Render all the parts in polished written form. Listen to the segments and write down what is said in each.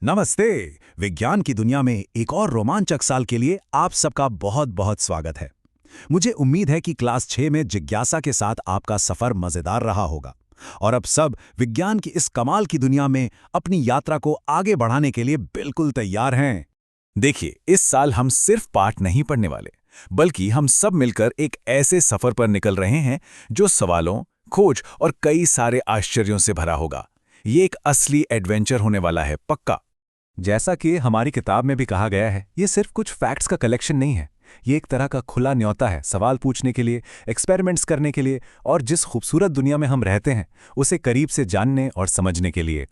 नमस्ते। विज्ञान की दुनिया में एक और रोमांचक साल के लिए आप सबका बहुत बहुत स्वागत है। मुझे उम्मीद है कि क्लास 6 में जिज्ञासा के साथ आपका सफर मजेदार रहा होगा और अब सब विज्ञान की इस कमाल की दुनिया में अपनी यात्रा को आगे बढ़ाने के लिए बिल्कुल तैयार हैं। देखिए, इस साल हम सिर्फ पाठ नहीं पढ़ने वाले, बल्कि हम सब मिलकर एक ऐसे सफर पर निकल रहे हैं जो सवालों, खोज और कई सारे आश्चर्यों से भरा होगा। ये एक असली एडवेंचर होने वाला है, पक्का। जैसा कि हमारी किताब में भी कहा गया है, ये सिर्फ कुछ फैक्ट्स का कलेक्शन नहीं है। ये एक तरह का खुला न्योता है सवाल पूछने के लिए, एक्सपेरिमेंट्स करने के लिए और जिस खूबसूरत दुनिया में हम रहते हैं उसे करीब से जानने और समझने के लिए।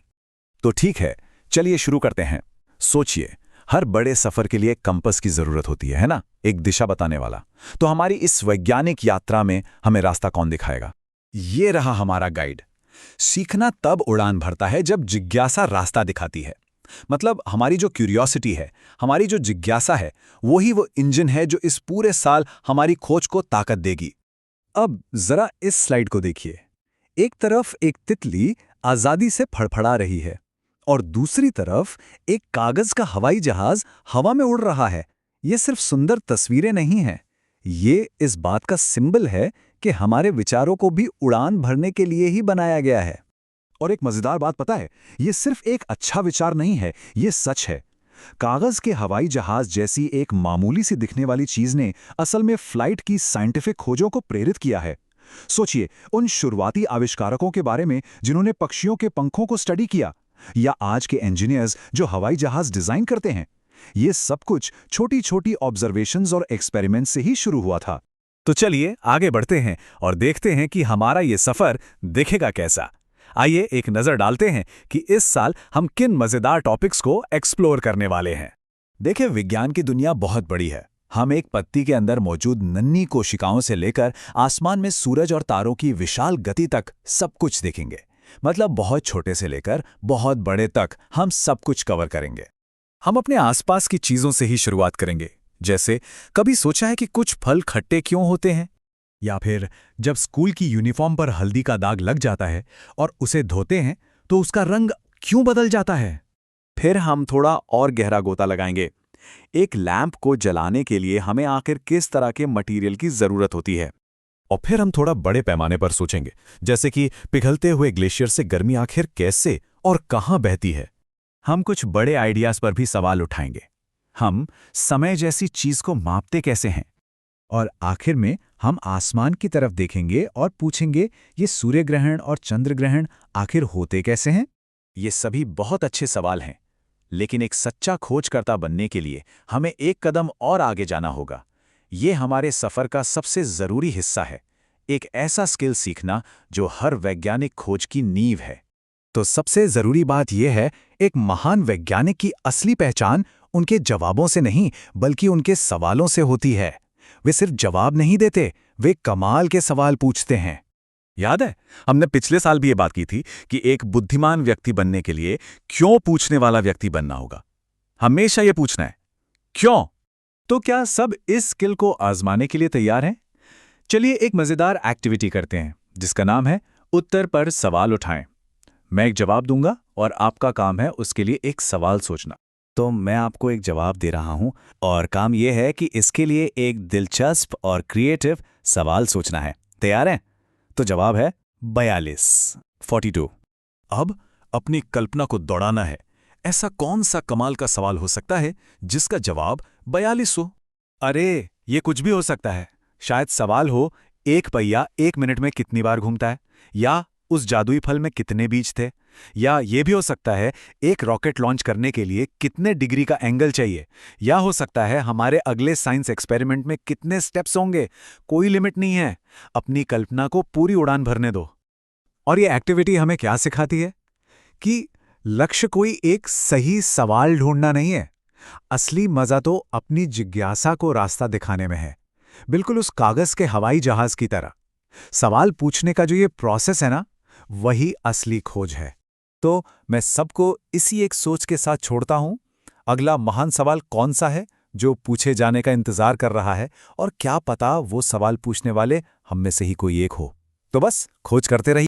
तो ठीक है, चलिए शुरू करते हैं। सोचिए, हर बड़े सफर के लिए कंपास की जरूरत होती है ना? एक दिशा बताने वाला। तो हमारी इस वैज्ञानिक यात्रा में हमें रास्ता कौन दिखाएगा? ये रहा हमारा गाइड। सीखना तब उड़ान भरता है जब जिज्ञासा रास्ता दिखाती है। मतलब हमारी जो क्यूरियोसिटी है, हमारी जो जिज्ञासा है, वही वो इंजन है जो इस पूरे साल हमारी खोज को ताकत देगी। अब जरा इस स्लाइड को देखिए। एक तरफ एक तितली आजादी से फड़फड़ा रही है और दूसरी तरफ एक कागज का हवाई जहाज हवा में उड़ रहा है। ये सिर्फ सुंदर तस्वीरें नहीं हैं, ये इस बात का सिंबल है कि हमारे विचारों को भी उड़ान भरने के लिए ही बनाया गया है। और एक मजेदार बात पता है, ये सिर्फ एक अच्छा विचार नहीं है, ये सच है। कागज के हवाई जहाज जैसी एक मामूली सी दिखने वाली चीज ने असल में फ्लाइट की साइंटिफिक खोजों को प्रेरित किया है। सोचिए उन शुरुआती आविष्कारकों के बारे में जिन्होंने पक्षियों के पंखों को स्टडी किया, या आज के इंजीनियर्स जो हवाई जहाज डिजाइन करते हैं। ये सब कुछ छोटी छोटी ऑब्जर्वेशंस और एक्सपेरिमेंट से ही शुरू हुआ था। तो चलिए आगे बढ़ते हैं और देखते हैं कि हमारा ये सफर दिखेगा कैसा। आइए एक नजर डालते हैं कि इस साल हम किन मजेदार टॉपिक्स को एक्सप्लोर करने वाले हैं। देखिए, विज्ञान की दुनिया बहुत बड़ी है। हम एक पत्ती के अंदर मौजूद नन्ही कोशिकाओं से लेकर आसमान में सूरज और तारों की विशाल गति तक सब कुछ देखेंगे। मतलब बहुत छोटे से लेकर बहुत बड़े तक हम सब कुछ कवर करेंगे। हम अपने आसपास की चीजों से ही शुरुआत करेंगे। जैसे, कभी सोचा है कि कुछ फल खट्टे क्यों होते हैं? या फिर जब स्कूल की यूनिफॉर्म पर हल्दी का दाग लग जाता है और उसे धोते हैं तो उसका रंग क्यों बदल जाता है? फिर हम थोड़ा और गहरा गोता लगाएंगे। एक लैंप को जलाने के लिए हमें आखिर किस तरह के मटेरियल की जरूरत होती है? और फिर हम थोड़ा बड़े पैमाने पर सोचेंगे, जैसे कि पिघलते हुए ग्लेशियर से गर्मी आखिर कैसे और कहां बहती है। हम कुछ बड़े आइडियाज पर भी सवाल उठाएंगे। हम समय जैसी चीज को मापते कैसे हैं? और आखिर में हम आसमान की तरफ देखेंगे और पूछेंगे, ये सूर्य ग्रहण और चंद्र ग्रहण आखिर होते कैसे हैं? ये सभी बहुत अच्छे सवाल हैं, लेकिन एक सच्चा खोजकर्ता बनने के लिए हमें एक कदम और आगे जाना होगा। ये हमारे सफर का सबसे जरूरी हिस्सा है, एक ऐसा स्किल सीखना जो हर वैज्ञानिक खोज की नींव है। तो सबसे जरूरी बात यह है, एक महान वैज्ञानिक की असली पहचान उनके जवाबों से नहीं, बल्कि उनके सवालों से होती है। वे सिर्फ जवाब नहीं देते, वे कमाल के सवाल पूछते हैं। याद है, हमने पिछले साल भी ये बात की थी कि एक बुद्धिमान व्यक्ति बनने के लिए क्यों पूछने वाला व्यक्ति बनना होगा। हमेशा ये पूछना है, क्यों? तो क्या सब इस स्किल को आजमाने के लिए तैयार हैं? चलिए एक मजेदार एक्टिविटी करते हैं, जिसका नाम है उत्तर पर सवाल उठाएं। मैं एक जवाब दूंगा और आपका काम है उसके लिए एक सवाल सोचना। तो मैं आपको एक जवाब दे रहा हूं और काम यह है कि इसके लिए एक दिलचस्प और क्रिएटिव सवाल सोचना है। तैयार हैं? तो जवाब है 42। अब अपनी कल्पना को दौड़ाना है। ऐसा कौन सा कमाल का सवाल हो सकता है जिसका जवाब 42 हो? अरे, ये कुछ भी हो सकता है। शायद सवाल हो, एक पहिया 1 मिनट में कितनी बार घूमता है, या उस जादुई फल में कितने बीज थे, या ये भी हो सकता है एक रॉकेट लॉन्च करने के लिए कितने डिग्री का एंगल चाहिए, या हो सकता है हमारे अगले साइंस एक्सपेरिमेंट में कितने स्टेप्स होंगे। कोई लिमिट नहीं है, अपनी कल्पना को पूरी उड़ान भरने दो। और ये एक्टिविटी हमें क्या सिखाती है? कि लक्ष्य कोई एक सही सवाल ढूंढना नहीं है। असली मजा तो अपनी जिज्ञासा को रास्ता दिखाने में है, बिल्कुल उस कागज के हवाई जहाज की तरह। सवाल पूछने का जो ये प्रोसेस है ना, वही असली खोज है। तो मैं सबको इसी एक सोच के साथ छोड़ता हूं। अगला महान सवाल कौन सा है जो पूछे जाने का इंतजार कर रहा है, और क्या पता वो सवाल पूछने वाले हम में से ही कोई एक हो। तो बस खोज करते रहिए।